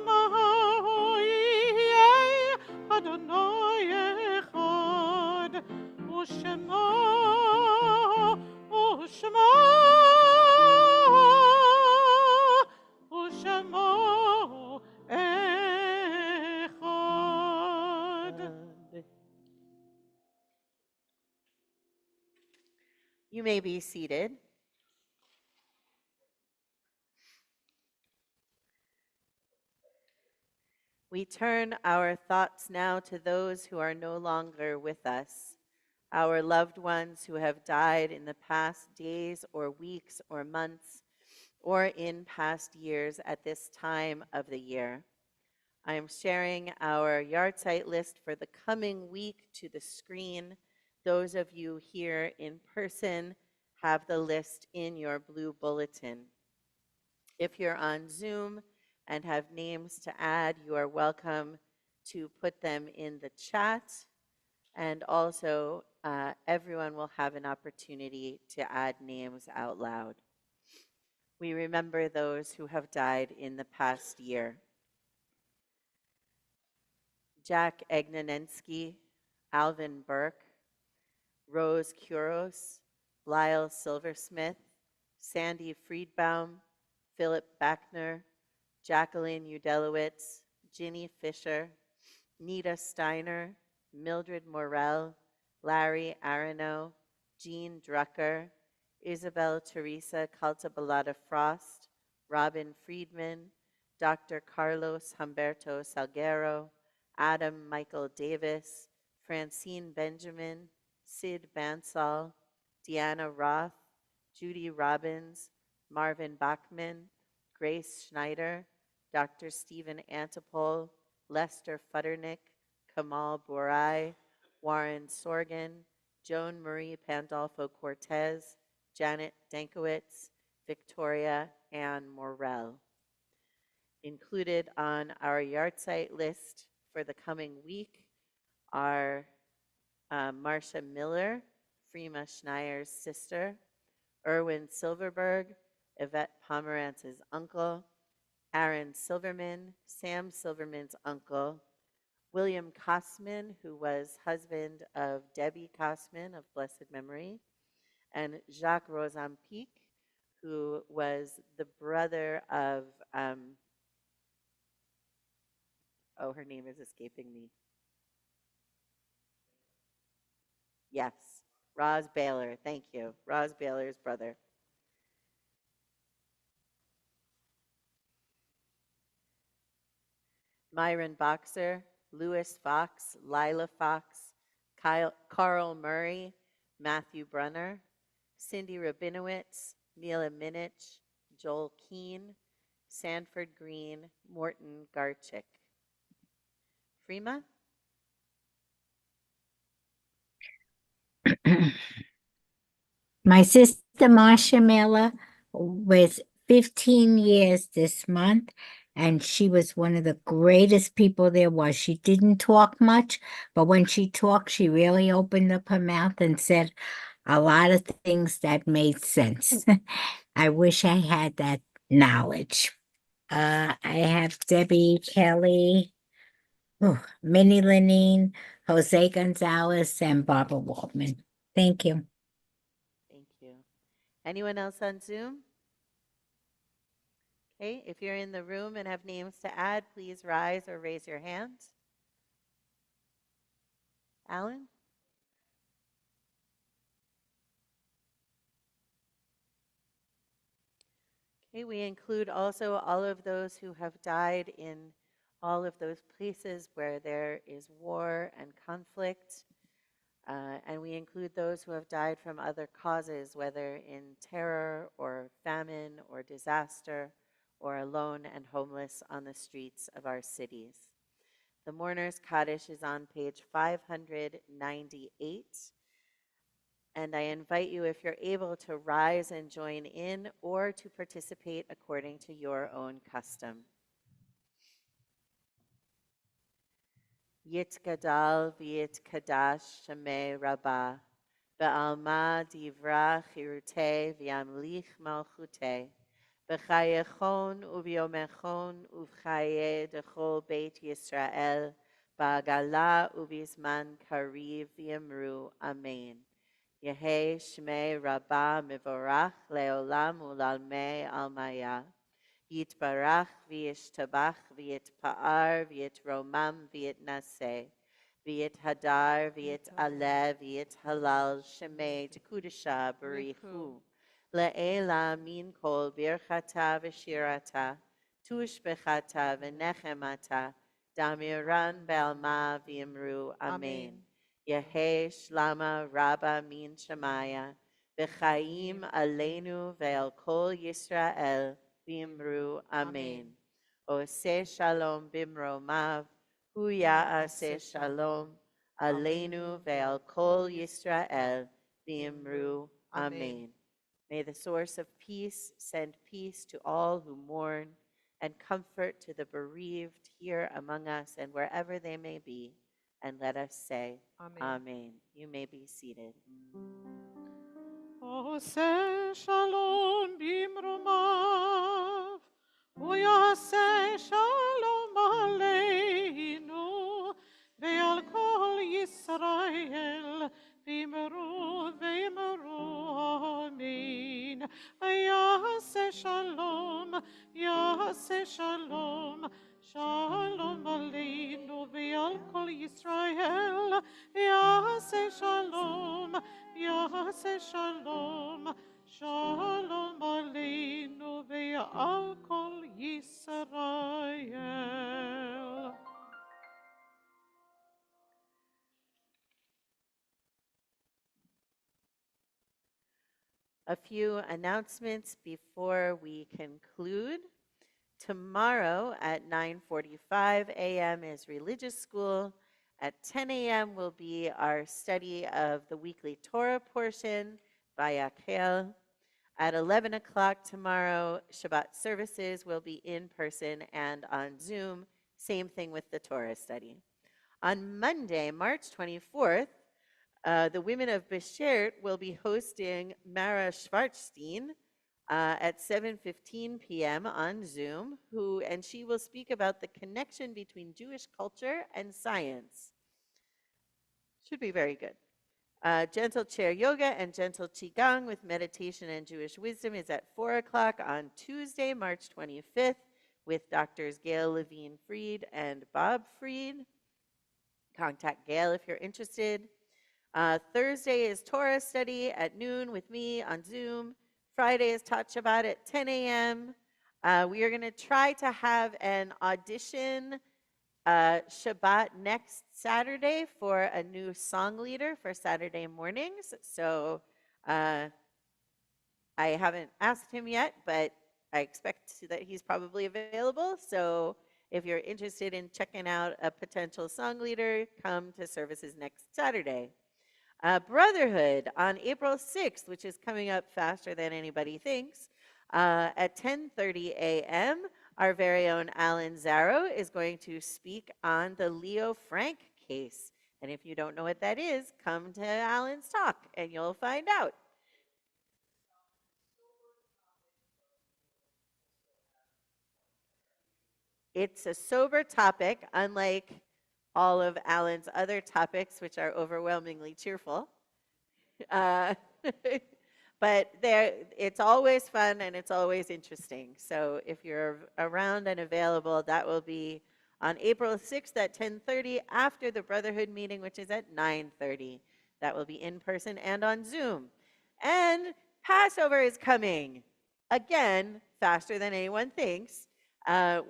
ההוא יהיה אדוני אחד, ושמו אחד. You may be seated. We turn our thoughts now to those who are no longer with us, our loved ones who have died in the past days or weeks or months, or in past years at this time of the year. I am sharing our yahrzeit list for the coming week to the screen. Those of you here in person have the list in your blue bulletin. If you're on Zoom and have names to add, you are welcome to put them in the chat. And also, everyone will have an opportunity to add names out loud. We remember those who have died in the past year. Jack Egnanensky, Alvin Burke, Rose Kuros, Lyle Silversmith, Sandy Friedbaum, Philip Backner, Jacqueline Udelowitz, Ginny Fisher, Nita Steiner, Mildred Morell, Larry Arano, Jean Drucker, Isabel Teresa Caltabalata Frost, Robin Friedman, Dr. Carlos Humberto Salguero, Adam Michael Davis, Francine Benjamin, Sid Bansal, Deanna Roth, Judy Robbins, Marvin Bachman, Grace Schneider, Dr. Stephen Antipol, Lester Futternick, Kamal Borai, Warren Sorgan, Joan Marie Pandolfo Cortez, Janet Dankowitz, Victoria Ann Morell. Included on our yahrzeit list for the coming week are Marcia Miller, Freema Schneier's sister, Erwin Silverberg, Yvette Pomerantz's uncle, Aaron Silverman, Sam Silverman's uncle, William Kosman, who was husband of Debbie Kosman of blessed memory, and Jacques Rosampique, who was the brother of, her name is escaping me. Yes, Roz Baylor, thank you. Roz Baylor's brother. Myron Boxer, Louis Fox, Lila Fox, Carl Murray, Matthew Brunner, Cindy Rabinowitz, Mila Minich, Joel Keene, Sanford Green, Morton Garchick. Freema? My sister Marcia Miller was 15 years this month, and she was one of the greatest people there was. She didn't talk much, but when she talked, she really opened up her mouth and said a lot of things that made sense. I wish I had that knowledge. I have Debbie Kelly, Minnie Lenine, Jose Gonzalez, and Barbara Waldman. Thank you. Thank you. Anyone else on Zoom? Okay, if you're in the room and have names to add, please rise or raise your hand. Alan? Okay, we include also all of those who have died in all of those places where there is war and conflict. And we include those who have died from other causes, whether in terror or famine or disaster, or alone and homeless on the streets of our cities. The Mourner's Kaddish is on page 598. And I invite you, if you're able, to rise and join in or to participate according to your own custom. Yit gadal v'yit kadash shemei rabbah, ba'alma divra chirute v'yamlich malchute, b'chayechon u'v'yomechon u'v'chaye dechol beit Yisrael, ba'agala u'v'zman kariv v'yamru, amen. Yehi Shmei Rabbah Mivorach Leolam Ulalmei Almaya. Yitbarach v'yishtabach v'yitpa'ar v'yitromam v'yitnaseh. V'yithadar v'yitaleh v'yithalal Shmei Tekudasha Barichu. Le'ela min kol birchata v'shirata. Tushbechata v'nechemata. Damiran be'alma v'yimru. Amen. Yehi Shlama Rabba Min Shemaya, V'chaim Aleinu Ve'al Kol Yisrael, V'imru Amen. Oseh Shalom Bimromav, Hu Ya'aseh Shalom, Aleinu Ve'al Kol Yisrael, V'imru Amen. May the source of peace send peace to all who mourn and comfort to the bereaved here among us and wherever they may be. And let us say, Amen. Amen. You may be seated. עושה שלום במרומיו, הוא יעשה שלום עלינו ועל כל ישראל, ואמרו ואמרו אמן. יעשה שלום, יעשה שלום, שלום עלינו ועל כל ישראל, יעשה שלום, יעשה שלום, שלום עלינו ועל כל ישראל. A few announcements before we conclude. Tomorrow at 9:45 a.m. is religious school. At 10 a.m. will be our study of the weekly Torah portion by Akel. At 11 o'clock tomorrow, Shabbat services will be in person and on Zoom. Same thing with the Torah study. On Monday, March 24th, the women of Beshert will be hosting Mara Schwarzstein at 7:15 p.m. on Zoom, and she will speak about the connection between Jewish culture and science. Should be very good. Gentle chair yoga and gentle qigong with meditation and Jewish wisdom is at 4 o'clock on Tuesday, March 25th, with Doctors Gail Levine Fried and Bob Fried. Contact Gail if you're interested. Thursday is Torah study at noon with me on Zoom. Friday is Tot Shabbat at 10 a.m. We are going to try to have an audition Shabbat next Saturday for a new song leader for Saturday mornings. So I haven't asked him yet, but I expect that he's probably available. So if you're interested in checking out a potential song leader, come to services next Saturday. Brotherhood on April 6th, which is coming up faster than anybody thinks, at 10:30 a.m., our very own Alan Zarrow is going to speak on the Leo Frank case. And if you don't know what that is, come to Alan's talk and you'll find out. It's a sober topic, unlike all of Alan's other topics, which are overwhelmingly cheerful. But it's always fun and it's always interesting. So if you're around and available, that will be on April 6th at 10:30 after the Brotherhood meeting, which is at 9:30. That will be in person and on Zoom. And Passover is coming. Again, faster than anyone thinks.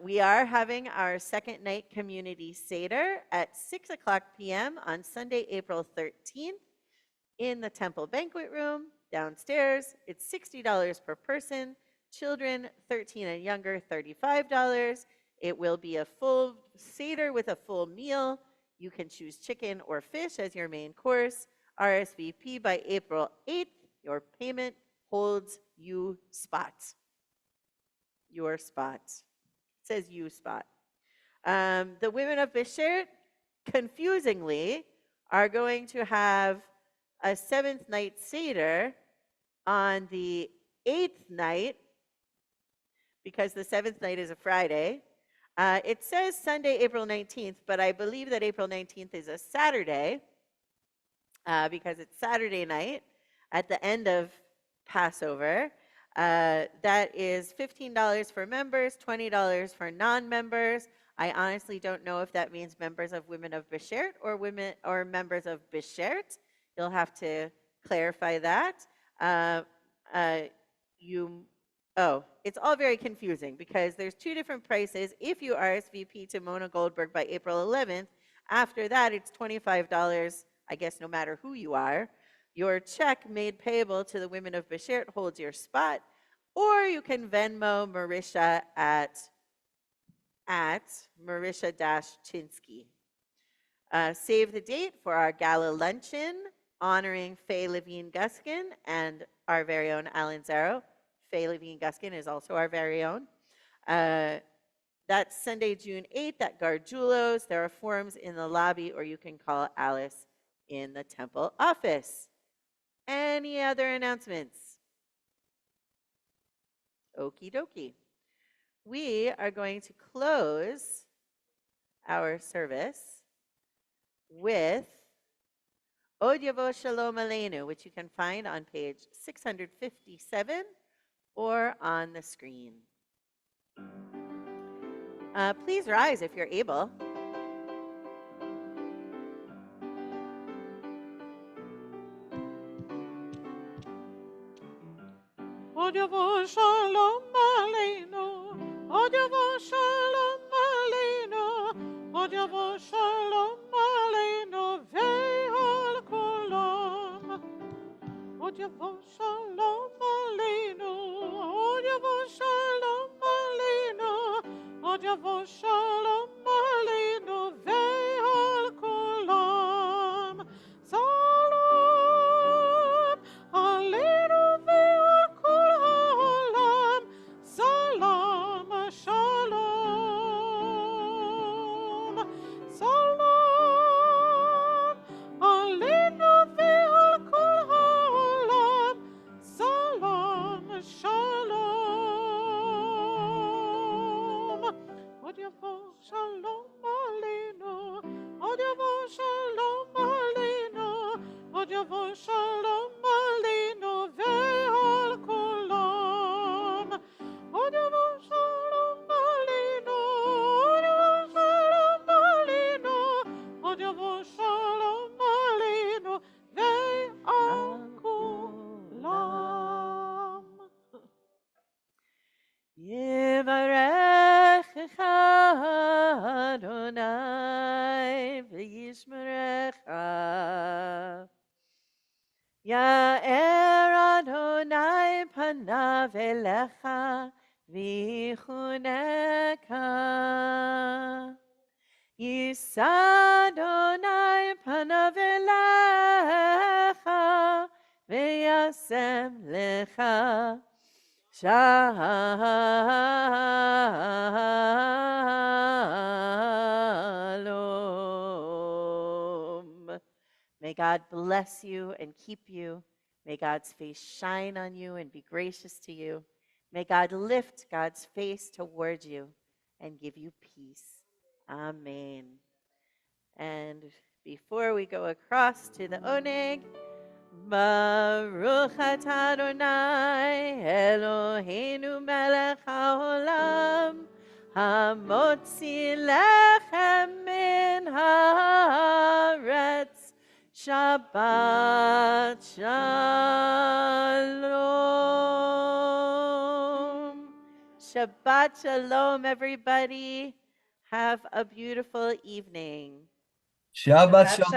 We are having our second night community Seder at 6 o'clock p.m. on Sunday, April 13th in the Temple Banquet Room downstairs. It's $60 per person. Children 13 and younger, $35. It will be a full Seder with a full meal. You can choose chicken or fish as your main course. RSVP by April 8th. Your payment holds you spot. Your spot. It says you spot. The women of Beshert, confusingly, are going to have a 7th night Seder on the 8th night, because the 7th night is a Friday. It says Sunday, April 19th, but I believe that April 19th is a Saturday, because it's Saturday night at the end of Passover. That is $15 for members, $20 for non-members. I honestly don't know if that means members of Women of Beshert or women or members of Beshert. You'll have to clarify that. It's all very confusing because there's two different prices. If you RSVP to Mona Goldberg by April 11th, after that it's $25, I guess no matter who you are. Your check made payable to the Women of Beshert holds your spot, or you can Venmo Marisha at Marisha-Chinsky. Save the date for our gala luncheon honoring Faye Levine Guskin and our very own Alan Zarrow. Faye Levine Guskin is also our very own. That's Sunday, June 8th at Gargiulo's. There are forms in the lobby, or you can call Alice in the temple office. Any other announcements? Okie dokie. We are going to close our service with Od Yavo Shalom Aleinu, which you can find on page 657 or on the screen. Please rise if you're able. Od Yavo Shalom Aleinu, Od Yavo Shalom Aleinu, Od Yavo Shalom Aleinu, Ve'al Kulam. Od Yavo Shalom Aleinu, Od Yavo Shalom Aleinu, Od Yavo Shalom Aleinu, Ve'al Kulam. Salam Aleinu ve'al kol ha'olam. Salam Shalom. Salam Aleinu ve'al kol ha'olam. Salam Shalom. Od Yavo Shalom Aleinu, Od Yavo Shalom Aleinu, Od Yavo Shalom Aleinu ve'al kulam. Od Yavo Shalom Aleinu, Od Yavo Shalom Aleinu, Od Yavo Shalom Aleinu ve'al kulam. Yevarechecha Adonai v'yishmerecha. Ya'er Adonai panav elecha v'yichuneka. Yisa Adonai panav elecha v'yasem lecha. Shalom. May God bless you and keep you. May God's face shine on you and be gracious to you. May God lift God's face towards you and give you peace. Amen. And before we go across to the Oneg, Baruch atah Adonai Eloheinu melech haolam hamotzi lechem min haaretz. Shabbat shalom. Shabbat shalom, everybody. Have a beautiful evening. Shabbat shalom.